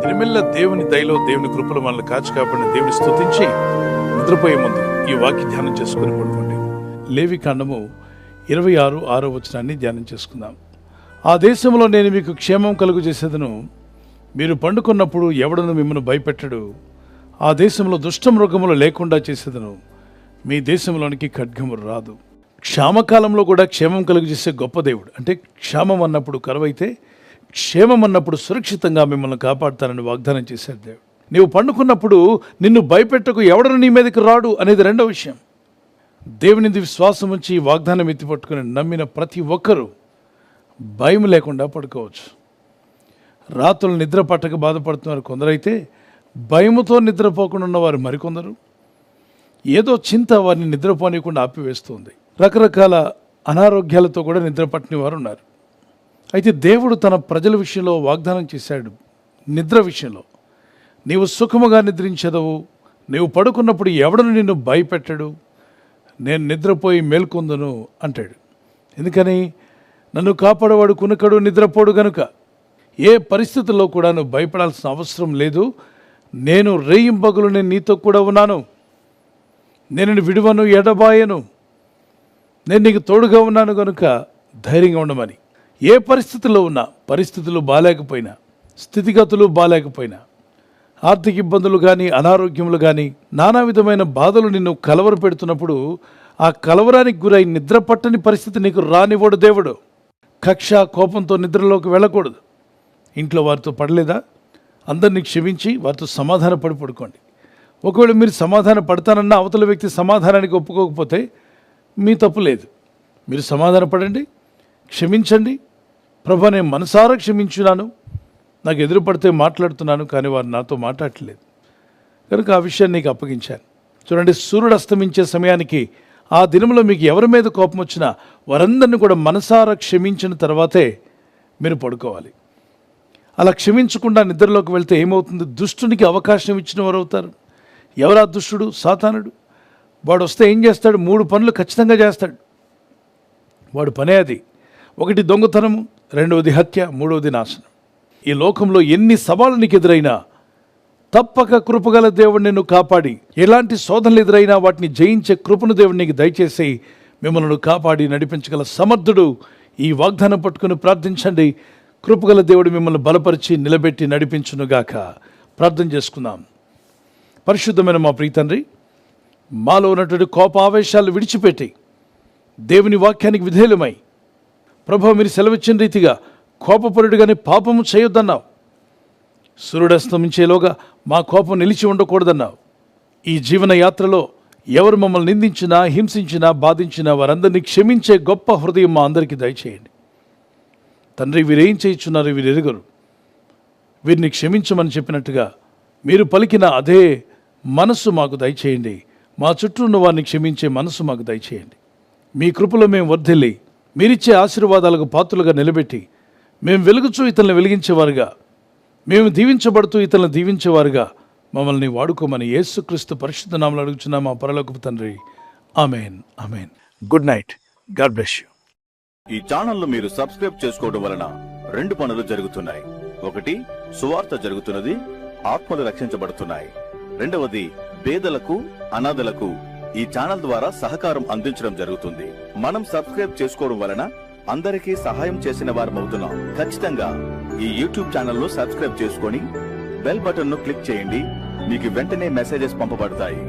దినమెల్ల దేవుని దయలో దేవుని కృపలో మనల్ని కాచి కాపాడిన దేవుని స్తుతించి నిద్రపోయే ముందు ఈ వాక్య ధ్యానం చేసుకుని పడుకోండి. లేవి కాండము 26:6 వచనాన్ని ధ్యానం చేసుకుందాం. ఆ దేశంలో నేను మీకు క్షేమం కలుగు చేసేదను, మీరు పండుకున్నప్పుడు ఎవడను మిమ్మల్ని భయపెట్టడు. ఆ దేశంలో దుష్ట మృగములు లేకుండా చేసేదను, మీ దేశంలోనికి ఖడ్గము రాదు. క్షామకాలంలో కూడా క్షేమం కలుగు చేసే గొప్ప దేవుడు. అంటే క్షామం అన్నప్పుడు కరువైతే, క్షేమం అన్నప్పుడు సురక్షితంగా మిమ్మల్ని కాపాడుతానని వాగ్దానం చేశాడు దేవుడు. నీవు పండుకున్నప్పుడు నిన్ను భయపెట్టకు, ఎవడను నీ మీదకి రాడు అనేది రెండో విషయం. దేవుని విశ్వాసం ఉంచి వాగ్దానం ఎత్తిపట్టుకుని నమ్మిన ప్రతి ఒక్కరూ భయం లేకుండా పడుకోవచ్చు. రాత్రులు నిద్ర పట్టక బాధపడుతున్నారు కొందరైతే, భయముతో నిద్రపోకుండా ఉన్నవారు మరికొందరు. ఏదో చింత వారిని నిద్రపోనీయకుండా ఆపివేస్తుంది. రకరకాల అనారోగ్యాలతో కూడా నిద్ర పట్టని వారు ఉన్నారు. అయితే దేవుడు తన ప్రజల విషయంలో వాగ్దానం చేశాడు. నిద్ర విషయంలో నీవు సుఖముగా నిద్రించదవు, నీవు పడుకున్నప్పుడు ఎవడను నిన్ను భయపెట్టడు, నేను నిద్రపోయి మేల్కొందును అంటాడు. ఎందుకని? నన్ను కాపాడవాడు కునుకడు, నిద్రపోడు గనుక. ఏ పరిస్థితుల్లో కూడా నువ్వు భయపడాల్సిన అవసరం లేదు. నేను రేయింబగలు నేను నీతో కూడా ఉన్నాను, నేను విడువను, ఎడబాయను, నేను నీకు తోడుగా ఉన్నాను కనుక ధైర్యంగా ఉండమని. ఏ పరిస్థితుల్లో ఉన్నా, పరిస్థితులు బాలేకపోయినా, స్థితిగతులు బాలేకపోయినా, ఆర్థిక ఇబ్బందులు కానీ, అనారోగ్యములు కానీ, నానా విధమైన బాధలు నిన్ను కలవర పెడుతున్నప్పుడు, ఆ కలవరానికి గురై నిద్ర పట్టని పరిస్థితి నీకు రానివ్వడు దేవుడు. కక్ష, కోపంతో నిద్రలోకి వెళ్ళకూడదు. ఇంట్లో వారితో పడలేదా? అందరినీ క్షమించి వారితో సమాధాన పడి పడుకోండి. ఒకవేళ మీరు సమాధాన పడతానన్న అవతల వ్యక్తి సమాధానానికి ఒప్పుకోకపోతే మీ తప్పు లేదు. మీరు సమాధాన పడండి, క్షమించండి. ప్రభా, నేను మనసారా క్షమించున్నాను, నాకు ఎదురు పడితే మాట్లాడుతున్నాను, కానీ వారు నాతో మాట్లాడట్లేదు కనుక ఆ విషయాన్ని నీకు అప్పగించాను. చూడండి, సూర్యుడు అస్తమించే సమయానికి ఆ దినంలో మీకు ఎవరి మీద కోపం వచ్చినా వారందరినీ కూడా మనసారా క్షమించిన తర్వాతే మీరు పడుకోవాలి. అలా క్షమించకుండా నిద్రలోకి వెళ్తే ఏమవుతుంది? దుష్టునికి అవకాశం ఇచ్చిన వారు అవుతారు. ఎవరా దుష్టుడు? సాతానుడు. వాడు వస్తే ఏం చేస్తాడు? 3 పనులు ఖచ్చితంగా చేస్తాడు. వాడు పనే అది. 1 దొంగతనము, 2వది హత్య, 3వది నాశనం. ఈ లోకంలో ఎన్ని సవాళ్ళు నీకు ఎదురైనా తప్పక కృపగల దేవుడు నిన్ను కాపాడి, ఎలాంటి శోధనలు ఎదురైనా వాటిని జయించే కృపను దేవుడు నీకు దయచేసి మిమ్మల్ని కాపాడి నడిపించగల సమర్థుడు. ఈ వాగ్దానం పట్టుకుని ప్రార్థించండి. కృపగల దేవుడు మిమ్మల్ని బలపరిచి నిలబెట్టి నడిపించునుగాక. ప్రార్థన చేసుకుందాం. పరిశుద్ధమైన మా ప్రియ తండ్రి, మాలో ఉన్నటువంటి కోప ఆవేశాలు విడిచిపెట్టి దేవుని వాక్యానికి విధేయులమై, ప్రభు మీరు సెలవిచ్చిన రీతిగా కోపపరుడుగానే పాపము చేయొద్దన్నావు. సూర్యుడస్తమించేలోగా మా కోపం నిలిచి ఉండకూడదన్నావు. ఈ జీవన యాత్రలో ఎవరు మమ్మల్ని నిందించినా, హింసించినా, బాధించినా వారందరినీ క్షమించే గొప్ప హృదయం మా అందరికీ దయచేయండి. తండ్రి, వీరేం చేయించున్నారు వీరు ఎరుగరు, వీరిని క్షమించమని చెప్పినట్టుగా మీరు పలికిన అదే మనస్సు మాకు దయచేయండి. మా చుట్టూ ఉన్న వారిని క్షమించే మనస్సు మాకు దయచేయండి. మీ కృపలో మేము వర్ధిల్లి మీరిచ్చే ఆశీర్వాదాలకు పాత్రలుగా నిలబెట్టి, మేము వెలుగుచూ ఇతరులను వెలిగించేవారుగా, మేము దీవించబడుతూ ఇతరులను దీవించేవారుగా మమ్మల్ని వాడుకోమని యేసుక్రీస్తు పరిశుద్ధ నామములో అడుగుచున్నాం మా పరలోకపు తండ్రి. Amen, amen. Good night. God bless you. ఈ ఛానల్ మీరు సబ్స్క్రైబ్ చేసుకోవడం వలన 2 పనులు జరుగుతున్నాయి. 1, సువార్త జరుగుతున్నది, ఆత్మలు రక్షించబడుతున్నాయి. 2వది, పేదలకు, అనాథలకు ఈ ఛానల్ ద్వారా సహకారం అందించడం జరుగుతుంది. మనం సబ్స్క్రైబ్ చేసుకోవడం వలన అందరికీ సహాయం చేసిన వారమవుతున్నాం. ఖచ్చితంగా ఈ యూట్యూబ్ ఛానల్ ను సబ్స్క్రైబ్ చేసుకొని బెల్ బటన్ ను క్లిక్ చేయండి. మీకు వెంటనే మెసేజెస్ పంపబడతాయి.